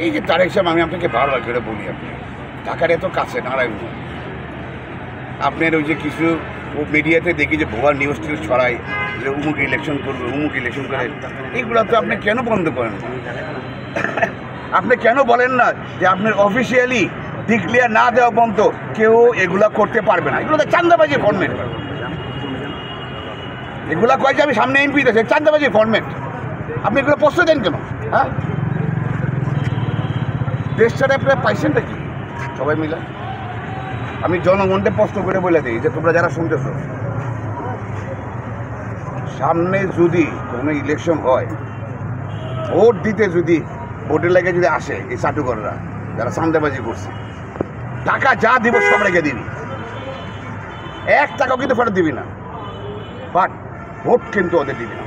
এই যে তারেক সাহেব, আমি আপনাকে বারবার করে বলি, আপনি ঢাকার এত কাছে নারায়ণ, আপনার ওই যে কিছু মিডিয়াতে দেখি যে ভুয়া নিউজ টিউজ ছড়ায় যে উমুক ইলেকশন করবে, উমুক ইলেকশন করে, এইগুলো তো আপনি কেন বন্ধ করেন না? আপনি কেন বলেন না যে আপনার অফিসিয়ালি ডিক্লেয়ার না দেওয়া পর্যন্ত কেউ এগুলা করতে পারবে না? এগুলো তো চাঁদাবাজি ফরম্যাট। এগুলা কয় যে আমি সামনে এমপি দিয়েছে, চাঁদাবাজি ফরম্যাট। আপনি এগুলো প্রশ্ন দেন কেন? হ্যাঁ, দেশটারে আপনারা পাইছেনটা কি সবাই মিলে? আমি জনগণকে প্রশ্ন করে বলে দিই যে তোমরা যারা শুনতেছ, সামনে যদি কোনো ইলেকশন হয়, ভোট দিতে যদি ভোটের লাগে যদি আসে এই চাটুকররা যারা চাঁদাবাজি করছে, টাকা যা দিব সব রেখে দিবি, 1 টাকাও কিন্তু ফেরত দিবি না, বাট ভোট কিন্তু ওদের দিবি না।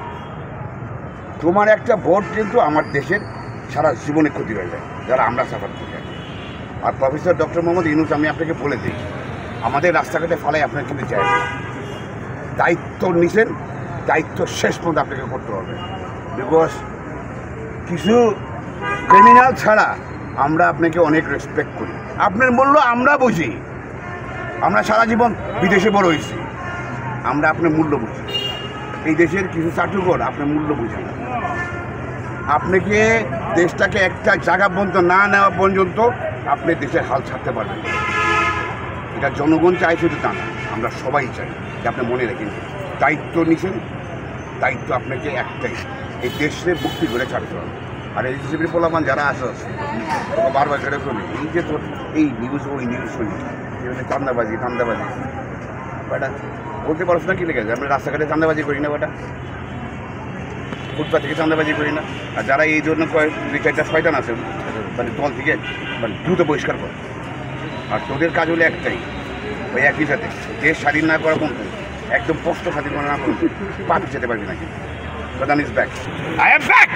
তোমার একটা ভোট কিন্তু আমার দেশের সারা জীবনে ক্ষতি হয়ে যায়, যারা আমরা সাফার করি। আর প্রফেসর ডক্টর মোহাম্মদ ইউনূস, আমি আপনাকে বলে দিই, আমাদের রাস্তাঘাটে ফালাই আপনার কিন্তু চাই না। দায়িত্ব নিছেন, দায়িত্ব শেষ পর্যন্ত আপনাকে করতে হবে। বিকজ কিছু ক্রিমিনাল ছাড়া আমরা আপনাকে অনেক রেসপেক্ট করি, আপনার মূল্য আমরা বুঝি। আমরা সারা জীবন বিদেশে বড় হয়েছি, আমরা আপনার মূল্য বুঝি। এই দেশের কিছু চাটুকর আপনার মূল্য বুঝে না। আপনাকে দেশটাকে একটা জায়গা পর্যন্ত না নেওয়া পর্যন্ত আপনি দেশের হাল ছাড়তে পারবেন না। এটা জনগণ চাই, শুধু তা না, আমরা সবাই চাই। যে আপনি মনে রাখেন, দায়িত্ব নিছেন, দায়িত্ব আপনাকে একটাই, এই দেশে মুক্তি করে ছাড়তে হবে। আর এই জিবির পোলামান যারা আসে বারবার করে করবে, এই যে তোর এই নিউজ ওই নিউজ শুনি, চান্দাবাজি বেটা বলতে পারছ না কি লেগেছে? আমরা রাস্তাঘাটে চান্দাবাজি করি না বেটা, ফুটপাথ থেকে চাঁদাবাজি করি না। আর যারা এই জন্য কয় 2-4টা শয়তান আছে মানে দল থেকে মানে দ্রুত বহিষ্কার করে। আর তোদের কাজ হলো একটাই, ওই একই সাথে দেশ স্বাধীন না করা পর্যন্ত, একদম স্পষ্ট স্বাধীন করা না পর্যন্ত পা যেতে পারবি না। কিন্তু প্রধান is back, I am back,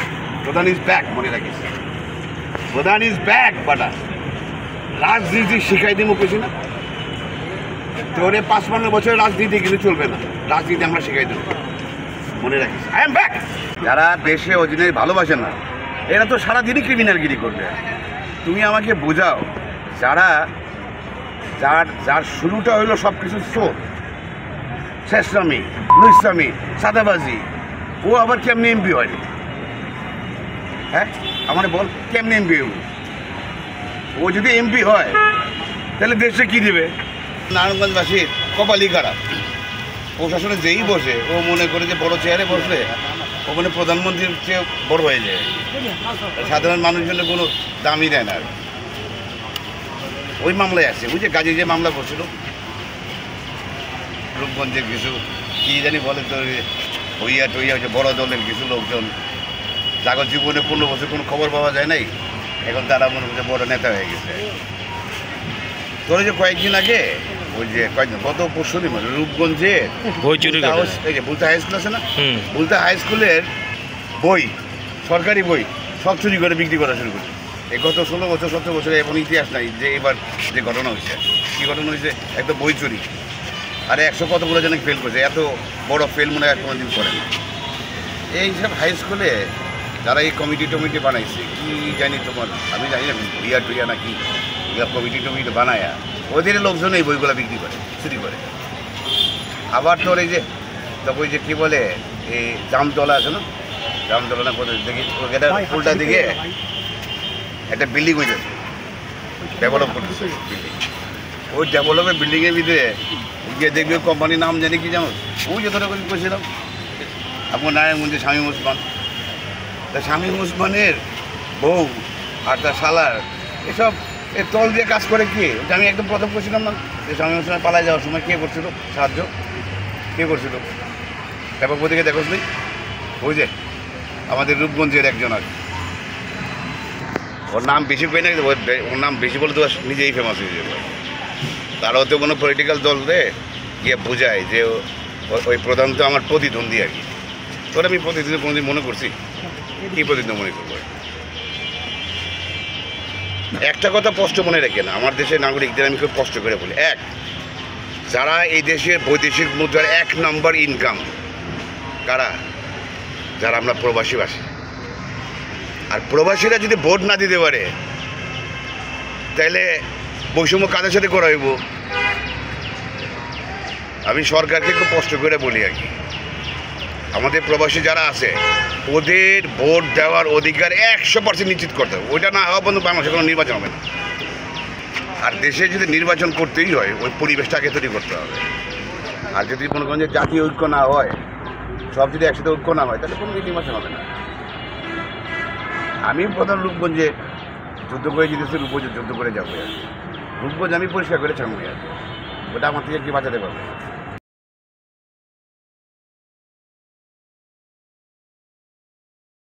প্রধান ইজ ব্যাক, মনে রাখিস, প্রধান ইজ ব্যাক। বাটা রাজনীতি শিখাই দিব পেছি না তোরে, 55 বছরের রাজনীতি কিন্তু চলবে না, রাজনীতি আমরা শিখাই দেবো, মনে রাখিস, আই এম ব্যাক। যারা দেশে অজিনের ভালোবাসে না, এরা তো সারাদিনই ক্রিমিনালগিরি করবে। তুমি আমাকে বোঝাও, যার শুরুটা হইলো সব কিছু স্রোত, শেষরামি, লুইসামি, সাদাবাজি, ও আবার কেমনি এমপি হয়নি? হ্যাঁ, আমার বল, কেমনি এমপি হইব? ও যদি এমপি হয় তাহলে দেশে কি দেবে? নারায়ণগঞ্জবাসীর কপালই খারাপ। প্রশাসনে যেই বসে, ও মনে করে যে বড় চেয়ারে বসলে ওখানে প্রধানমন্ত্রীর চেয়ে বড় হয়ে যায়, সাধারণ মানুষের জন্য কোনো দামই দেয় না। ওই মামলায় আসছে, বুঝছে, গাজী যে মামলা করছিল রূপগঞ্জের কিছু কী জানি বলে তো, হইয়া টইয়া হচ্ছে বড় দলের কিছু লোকজন, যাগর জীবনে 15 বছর কোনো খবর পাওয়া যায় নাই, এখন তারা মনে করছে বড় নেতা হয়ে গেছে। তোর যে কয়েকদিন আগে ওই যে গত পরশুদিন রূপগঞ্জে বুলতা হাই স্কুল আছে না, বুলতা হাই স্কুলের বই, সরকারি বই সব চুরি করে বিক্রি করা শুরু করছে। এই গত 16 বছর 17 বছরে এমন ইতিহাস নাই যে এবার যে ঘটনা হয়েছে। কী ঘটনা হয়েছে? একটা বই চুরি, আরে 100 কতগুলো যেন ফেল করছে, এত বড় ফেল মনে হয় কোনোদিন করে না। এইসব হাই স্কুলে যারা এই কমিটি বানাইছে, কি জানি তোমার, আমি জানি না, টুইয়া নাকি কমিটি বানায়, ওদের লোকজন এই বইগুলো বিক্রি করে, চুরি করে। আবার তোর এই যে তখন ওই যে কী বলে, এই জামতলা আছে না, জামতলা না কোথায় দেখি, উল্টা দিকে একটা বিল্ডিং হয়েছে, ডেভেলপ করতেছে বিল্ডিং। ওই ডেভেলপের বিল্ডিংয়ের ভিতরে গিয়ে দেখবে কোম্পানির নাম জানি কি জানো, ওই যতটা করে করেছিলাম আপনার নারায়ণগঞ্জে শামীম ওসমান। তা শামীম ওসমানের বউ আর তার শালার এসব তল দিয়ে কাজ করে কে? ওটা আমি একদম প্রথম করছিলাম না, যে শামীম ওসমান পালায় যাওয়ার সময় কে করছিল সাহায্য, কে করছিল? ব্যাপক প্রতিকে দেখো নি, ওই যে আমাদের রূপগঞ্জের একজন আছে, ওর নাম বেশি পেয়ে না, ওর নাম বেশি বলে তো নিজেই ফেমাস হয়ে যাবে। তারাও তো কোনো পলিটিক্যাল দল রে গিয়ে বোঝায় যে ওই প্রধান তো আমার প্রতিদ্বন্দ্বী আর কি। তোর আমি প্রতিদ্বন্দ্বী কোনোদিন মনে করছি? কী প্রতিদ্বন্দ্বী মনে করবো? একটা কথা স্পষ্ট মনে রেখে না, আমার দেশের নাগরিকদের আমি খুব কষ্ট করে বলি, যারা এই দেশের বৈদেশিক মুদ্রার 1 নম্বর ইনকাম কারা? যারা আমরা প্রবাসীবাসী, আর প্রবাসীরা যদি ভোট না দিতে পারে তাহলে বৈষম্য কাদের সাথে করা হইব? আমি সরকারকে খুব কষ্ট করে বলি আর কি, আমাদের প্রবাসী যারা আছে ওদের ভোট দেওয়ার অধিকার 100% নিশ্চিত করতে হবে। ওইটা না হওয়া পর্যন্ত বাংলাদেশে কোনো নির্বাচন হবে না। আর দেশে যদি নির্বাচন করতেই হয় ওই পরিবেশটাকে তৈরি করতে হবে। আর যদি মনে করেন যে জাতীয় ঐক্য না হয়, সব যদি একসাথে ঐক্য না হয়, তাহলে কোনো নির্বাচন হবে না। আমি প্রধান রূপগঞ্জে যুদ্ধ করে জিতেছি, রূপগঞ্জে যুদ্ধ করে যাবো আর কি। রূপগঞ্জ আমি পরিষ্কার করে ছাড়বো আর কি, ওটা আমার থেকে কি বাঁচাতে পারবে?